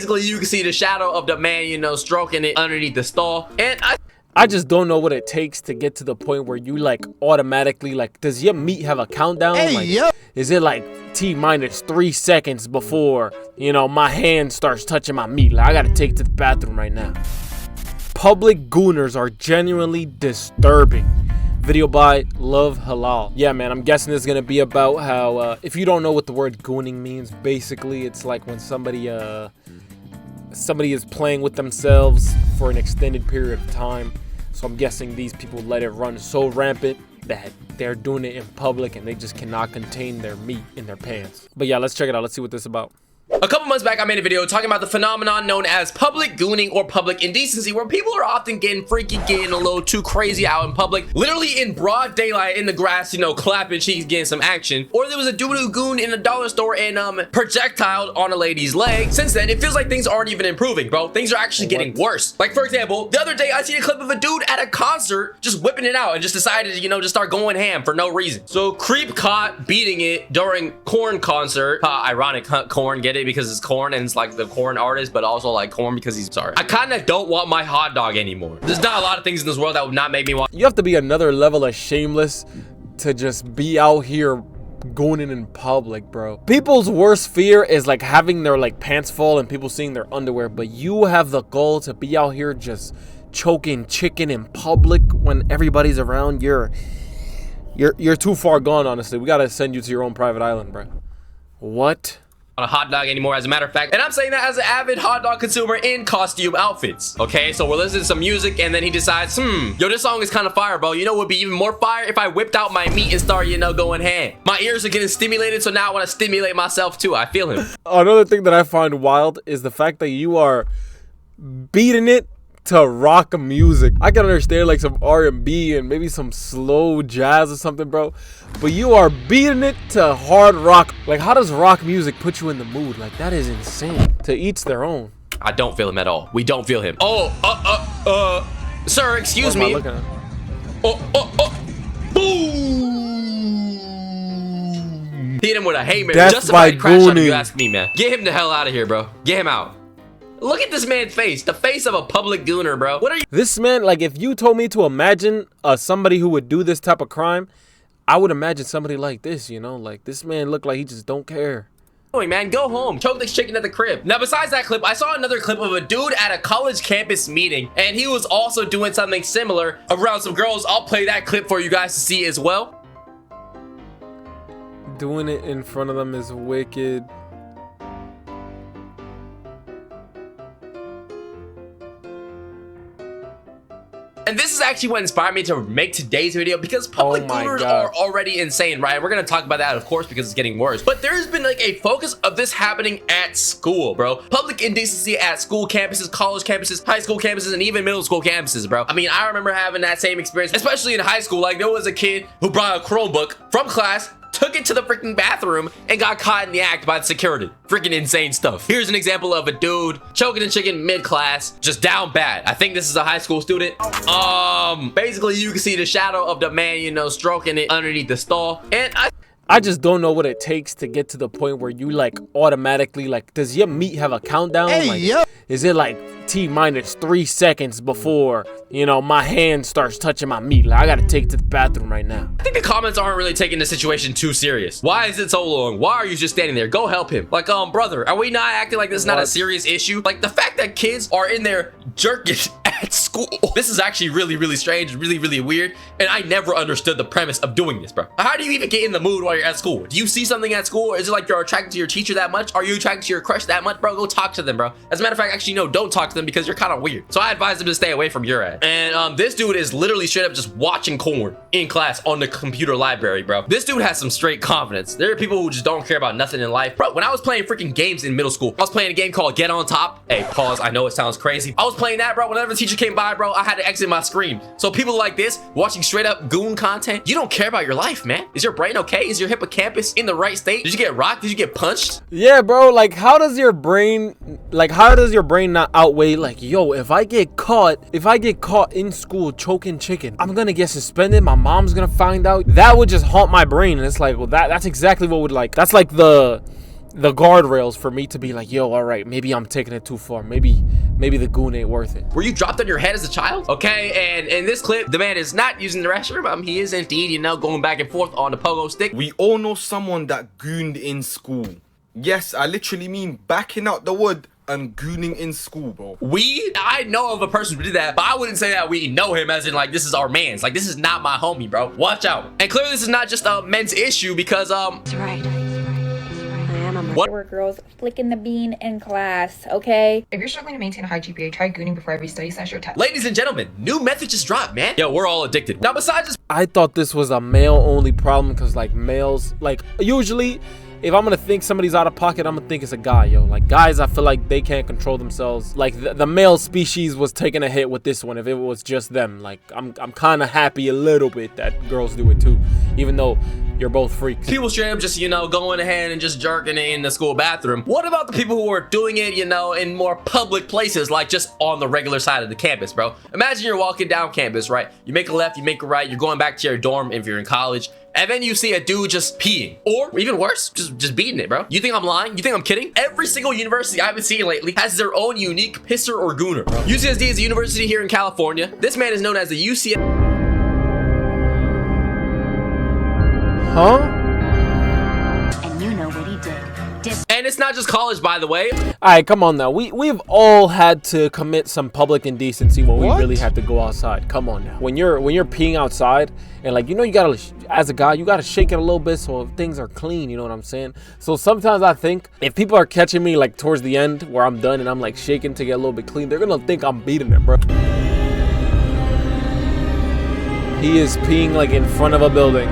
basically you can see the shadow of the man, you know, stroking it underneath the stall. And I just don't know what it takes to get to the point where you like automatically like, does your meat have a countdown? Hey, like, yo. Is it like T-minus 3 seconds before, you know, my hand starts touching my meat? Like, I gotta take it to the bathroom right now. Public gooners are genuinely disturbing. Video by Love Halal. Yeah, man, I'm guessing this is gonna be about how, if you don't know what the word gooning means, basically it's like when somebody is playing with themselves for an extended period of time. So I'm guessing these people let it run so rampant that they're doing it in public and they just cannot contain their meat in their pants. But yeah, let's check it out. Let's see what this is about. a couple months back, I made a video talking about the phenomenon known as public gooning or public indecency, where people are often getting a little too crazy out in public, literally in broad daylight in the grass, you know, clapping cheeks, getting some action. Or there was a dude who gooned in a dollar store and projectiled on a lady's leg. Since then, it feels like things aren't even improving, bro. Things are actually getting worse. Like, for example, the other day, I seen a clip of a dude at a concert just whipping it out and just decided to, you know, just start going ham for no reason. So, creep caught beating it during Korn concert. Ironic, Korn, get it? Because it's Korn and it's like the Korn artist, but also like Korn because he's sorry. I kind of don't want my hot dog anymore. There's not a lot of things in this world that would not make me want. You have to be another level of shameless to just be out here going in public, bro. People's worst fear is like having their like pants fall and people seeing their underwear, but you have the goal to be out here just choking chicken in public when everybody's around. You're too far gone, honestly. We gotta send you to your own private island, bro. What? A hot dog anymore, as a matter of fact, and I'm saying that as an avid hot dog consumer in costume outfits. Okay, so we're listening to some music and then he decides, yo, this song is kind of fire, bro. You know what would be even more fire? If I whipped out my meat and started, you know, going ham. My ears are getting stimulated, so now I want to stimulate myself too. I feel him. Another thing that I find wild is the fact that you are beating it to rock music. I can understand like some R&B and maybe some slow jazz or something, bro, but you are beating it to hard rock. Like, how does rock music put you in the mood? Like, that is insane. To each their own. I don't feel him at all. We don't feel him. Sir, excuse me. Boom. Hit him with a haymaker. Death Justified by crash on him, gooning. you ask me, man. Get him the hell out of here, bro. Get him out. Look at this man's face. The face of a public gooner, bro. What are you? This man, like, if you told me to imagine somebody who would do this type of crime, I would imagine somebody like this, you know? Like, this man looked like he just don't care. Man, go home. Choke this chicken at the crib. Now, besides that clip, I saw another clip of a dude at a college campus meeting, and he was also doing something similar around some girls. I'll play that clip for you guys to see as well. Doing it in front of them is wicked. And this is actually what inspired me to make today's video, because public gooners are already insane, right? We're gonna talk about that, of course, because it's getting worse. But there's been like a focus of this happening at school, bro. Public indecency at school campuses, college campuses, high school campuses, and even middle school campuses, bro. I mean, I remember having that same experience, especially in high school. Like, there was a kid who brought a Chromebook from class, took it to the freaking bathroom, and got caught in the act by the security. Freaking insane stuff. Here's an example of a dude choking a chicken mid-class, just down bad. I think this is a high school student. Basically, you can see the shadow of the man, you know, stroking it underneath the stall. And I just don't know what it takes to get to the point where you like automatically like, does your meat have a countdown? Hey, like, yo. Is it like T-minus 3 seconds before, you know, my hand starts touching my meat? Like, I gotta take it to the bathroom right now. I think the comments aren't really taking the situation too serious. Why is it so long? Why are you just standing there? Go help him. Like, brother, are we not acting like this is not a serious issue? Like, the fact that kids are in there jerking at school. This is actually really, really strange, really weird. And I never understood the premise of doing this, bro. How do you even get in the mood while you're at school? Do you see something at school? Or is it like you're attracted to your teacher that much? Are you attracted to your crush that much, bro? Go talk to them, bro. As a matter of fact, actually, no, don't talk to them because you're kind of weird. So I advise them to stay away from your ass. And this dude is literally straight up just watching Korn in class on the computer library, bro. This dude has some straight confidence. There are people who just don't care about nothing in life. Bro, when I was playing freaking games in middle school, I was playing a game called Get On Top. Hey, pause. I know it sounds crazy. I was playing that, bro. Whenever the teacher came by, bro, I had to exit my screen. So people like this, watching straight up goon content, you don't care about your life, man. Is your brain okay? Is your hippocampus in the right state? Did you get rocked? Did you get punched? Yeah, bro, like, how does your brain not outweigh, like, yo, if I get caught in school choking chicken, I'm gonna get suspended, my mom's gonna find out. That would just haunt my brain. And it's like, well, that's exactly what would, like, that's like the the guardrails for me to be like, yo, all right, maybe I'm taking it too far. Maybe the goon ain't worth it. Were you dropped on your head as a child? Okay, and in this clip, the man is not using the restroom. He is indeed, you know, going back and forth on the pogo stick. We all know someone that gooned in school. Yes, I literally mean backing out the wood and gooning in school, bro. I know of a person who did that, but I wouldn't say that we know him as in like this is our man's. Like this is not my homie, bro. Watch out. And clearly this is not just a men's issue because That's right. I am a what? There were girls flicking the bean in class, okay? If you're struggling to maintain a high GPA, try gooning before every study session or test. Ladies and gentlemen, new method just dropped, man. Yo, we're all addicted. Now besides this, I thought this was a male only problem because like males, like usually if I'm gonna think somebody's out of pocket, I'm gonna think it's a guy, yo. Like guys, I feel like they can't control themselves. Like the male species was taking a hit with this one if it was just them. Like I'm kind of happy a little bit that girls do it too, even though you're both freaks. people straight up just, you know, going ahead and just jerking it in the school bathroom. What about the people who are doing it, you know, in more public places, like just on the regular side of the campus, bro? Imagine you're walking down campus, right? You make a left, you make a right, you're going back to your dorm if you're in college, and then you see a dude just peeing, or even worse, just beating it, bro. You think I'm lying? You think I'm kidding? Every single university I've been seeing lately has their own unique pisser or gooner. UCSD is a university here in California. This man is known as the UCSD. Huh? And you know what he did. And it's not just college, by the way. All right, come on now. We've all had to commit some public indecency when we really had to go outside. Come on now. When you're peeing outside and like, you know, you gotta, as a guy, you gotta shake it a little bit so things are clean. You know what I'm saying? So sometimes I think if people are catching me like towards the end where I'm done and I'm like shaking to get a little bit clean, they're gonna think I'm beating it, bro. He is peeing like in front of a building.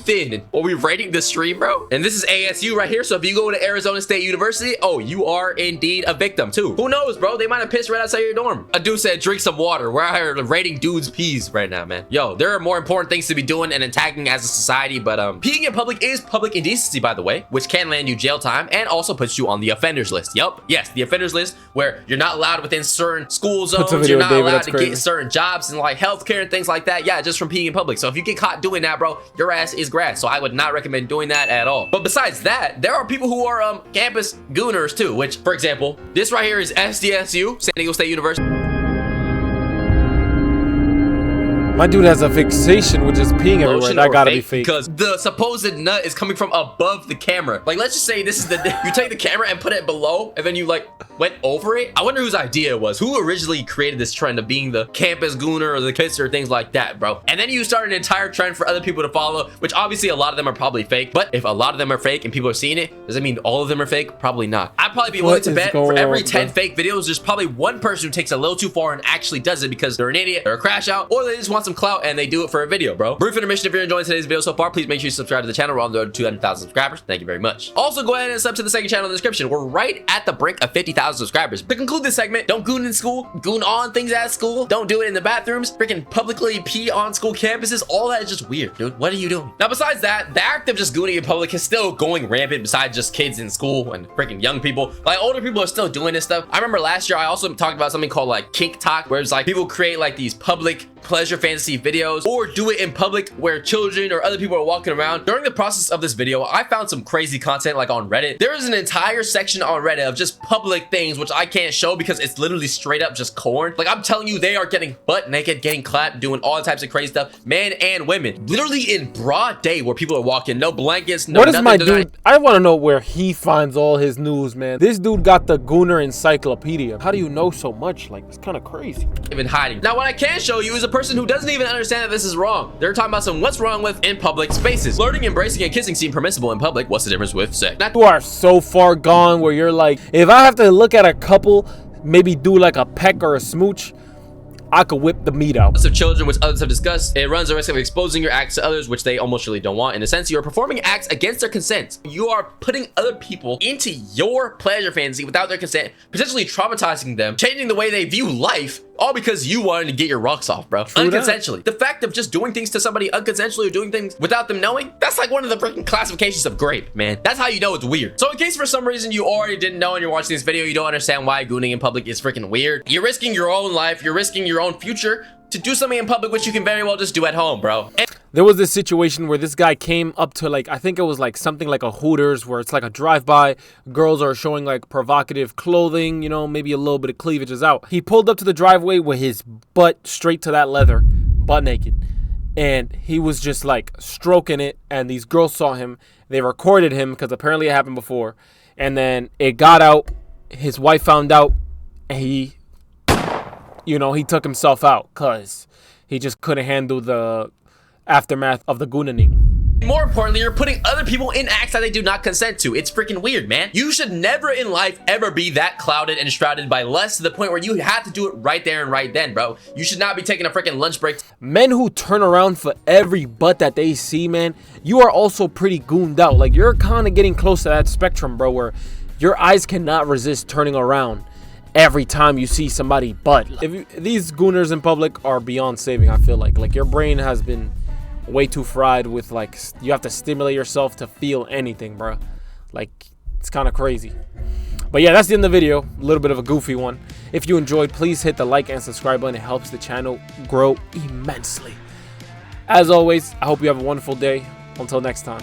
Thin. Are we rating the stream, bro? And this is ASU right here, so if you go to Arizona State University, oh, you are indeed a victim too. Who knows, bro? They might have pissed right outside your dorm. A dude said drink some water. We're out here rating dudes' pees right now, man. Yo, there are more important things to be doing and attacking as a society, but peeing in public is public indecency, by the way, which can land you jail time and also puts you on the offenders list. Yup, yes, the offenders list, where you're not allowed within certain school zones, you're not allowed to get certain jobs and like healthcare and things like that. Yeah, just from peeing in public. So if you get caught doing that, bro, your ass is grass. So I would not recommend doing that at all. But besides that, there are people who are campus gooners too, which, for example, this right here is SDSU, San Diego State University. My dude has a fixation with just peeing everywhere. That gotta be fake. Because the supposed nut is coming from above the camera. Like, let's just say this is you take the camera and put it below, and then you like went over it. I wonder whose idea it was. Who originally created this trend of being the campus gooner or the kisser, things like that, bro? And then you start an entire trend for other people to follow, which obviously a lot of them are probably fake. But if a lot of them are fake and people are seeing it, does it mean all of them are fake? Probably not. I'd probably be willing to bet for every 10 fake videos, there's probably one person who takes it a little too far and actually does it because they're an idiot, they're a crash out, or they just want some clout and they do it for a video, bro. Brief intermission. If you're enjoying today's video so far, please make sure you subscribe to the channel. We're on the road to 200,000 subscribers. Thank you very much. Also, go ahead and sub to the second channel in the description. We're right at the brink of 50,000 subscribers. To conclude this segment, don't goon in school, goon on things at school, don't do it in the bathrooms, freaking publicly pee on school campuses. All that is just weird, dude. What are you doing? Now, besides that, the act of just gooning in public is still going rampant besides just kids in school and freaking young people. Like, older people are still doing this stuff. I remember last year, I also talked about something called like kink talk, where it's like people create like these public pleasure fantasy videos or do it in public where children or other people are walking around. During the process of this video, I found some crazy content like on Reddit. There is an entire section on Reddit of just public things which I can't show because it's literally straight up just corn. Like, I'm telling you, they are getting butt naked, getting clapped, doing all types of crazy stuff, men and women, literally in broad day where people are walking, no blankets, no nothing. What is my dude? I want to know where he finds all his news, man. This dude got the Gooner encyclopedia. How do you know so much? Like, it's kind of crazy. Even hiding. Now, what I can show you is a person who doesn't even understand that this is wrong. They're talking about some what's wrong with in public spaces. Flirting, embracing, and kissing seem permissible in public. What's the difference with sex? You are so far gone where you're like, if I have to look at a couple, maybe do like a peck or a smooch, I could whip the meat out. Of children, which others have discussed, it runs the risk of exposing your acts to others, which they almost really don't want. In a sense, you are performing acts against their consent. You are putting other people into your pleasure fantasy without their consent, potentially traumatizing them, changing the way they view life, all because you wanted to get your rocks off, bro. Unconsensually. The fact of just doing things to somebody unconsensually or doing things without them knowing, that's like one of the freaking classifications of grape, man. That's how you know it's weird. So in case for some reason you already didn't know and you're watching this video, you don't understand why gooning in public is freaking weird, you're risking your own life, you're risking your own future, to do something in public which you can very well just do at home, bro. And there was this situation where this guy came up to, like, I think it was like something like a Hooters where it's like a drive-by. Girls are showing like provocative clothing, you know, maybe a little bit of cleavage is out. He pulled up to the driveway with his butt straight to that leather, butt naked. And he was just like stroking it, and these girls saw him. They recorded him because apparently it happened before. And then it got out. His wife found out, and he, you know, he took himself out because he just couldn't handle the aftermath of the gooning. more importantly, you're putting other people in acts that they do not consent to. It's freaking weird, man. You should never in life ever be that clouded and shrouded by lust to the point where you have to do it right there and right then, bro. You should not be taking a freaking lunch break. Men who turn around for every butt that they see, man, you are also pretty gooned out. Like, you're kind of getting close to that spectrum, bro, where your eyes cannot resist turning around every time you see somebody butt. These gooners in public are beyond saving, I feel like your brain has been way too fried with, like, you have to stimulate yourself to feel anything, bro. Like, it's kind of crazy. But yeah, that's the end of the video. A little bit of a goofy one. If you enjoyed, please hit the like and subscribe button. It helps the channel grow immensely. As always, I hope you have a wonderful day. Until next time.